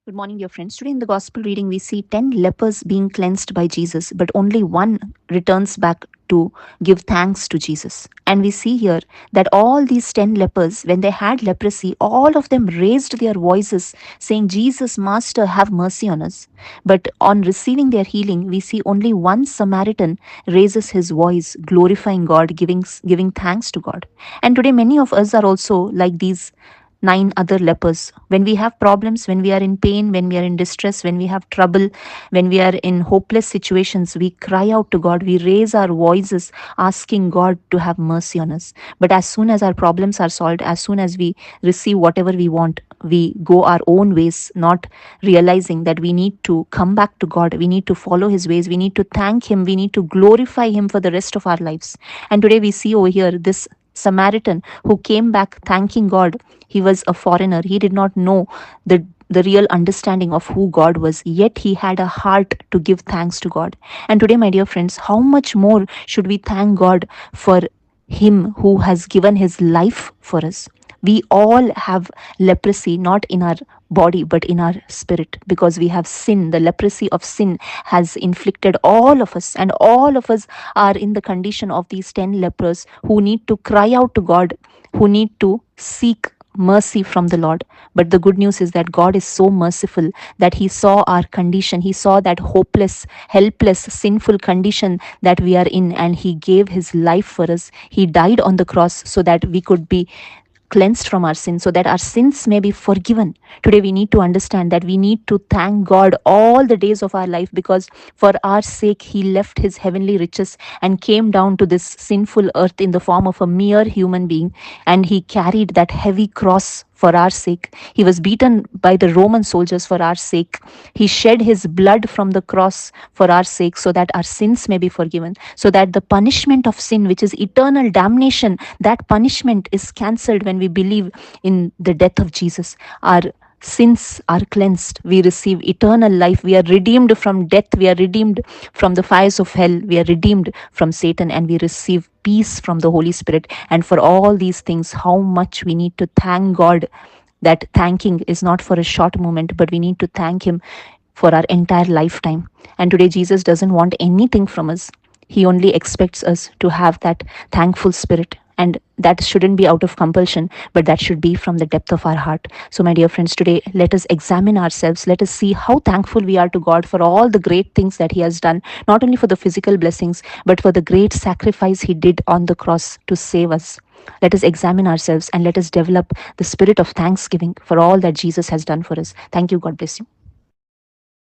Good morning, dear friends. Today in the gospel reading, we see 10 lepers being cleansed by Jesus, but only one returns back to give thanks to Jesus. And we see here that all these 10 lepers, when they had leprosy, all of them raised their voices saying, Jesus, Master, have mercy on us. But on receiving their healing, we see only one Samaritan raises his voice, glorifying God, giving thanks to God. And today, many of us are also like these nine other lepers. When we have problems, when we are in pain, when we are in distress, when we have trouble, when we are in hopeless situations, we cry out to God. We raise our voices asking God to have mercy on us. But as soon as our problems are solved, as soon as we receive whatever we want, we go our own ways, not realizing that we need to come back to God. We need to follow His ways. We need to thank Him. We need to glorify Him for the rest of our lives. And today we see over here this Samaritan who came back thanking God. He was a foreigner. He did not know the real understanding of who God was, yet he had a heart to give thanks to God. And today, my dear friends, how much more should we thank God for Him who has given His life for us? We all have leprosy, not in our body, but in our spirit, because we have sin. The leprosy of sin has inflicted all of us, and all of us are in the condition of these 10 lepers who need to cry out to God, who need to seek mercy from the Lord. But the good news is that God is so merciful that He saw our condition. He saw that hopeless, helpless, sinful condition that we are in, and He gave His life for us. He died on the cross so that we could be cleansed from our sins, so that our sins may be forgiven. Today we need to understand that we need to thank God all the days of our life, because for our sake He left His heavenly riches and came down to this sinful earth in the form of a mere human being, and He carried that heavy cross for our sake. He was beaten by the Roman soldiers for our sake. He shed His blood from the cross for our sake, so that our sins may be forgiven, so that the punishment of sin, which is eternal damnation, that punishment is cancelled when we believe in the death of Jesus. Our sins are cleansed. We receive eternal life. We are redeemed from death. We are redeemed from the fires of hell. We are redeemed from Satan, and we receive peace from the Holy Spirit. And for all these things, how much we need to thank God. That thanking is not for a short moment, but we need to thank Him for our entire lifetime. And today, Jesus doesn't want anything from us. He only expects us to have that thankful spirit. And that shouldn't be out of compulsion, but that should be from the depth of our heart. So, my dear friends, today let us examine ourselves. Let us see how thankful we are to God for all the great things that He has done, not only for the physical blessings, but for the great sacrifice He did on the cross to save us. Let us examine ourselves and let us develop the spirit of thanksgiving for all that Jesus has done for us. Thank you. God bless you.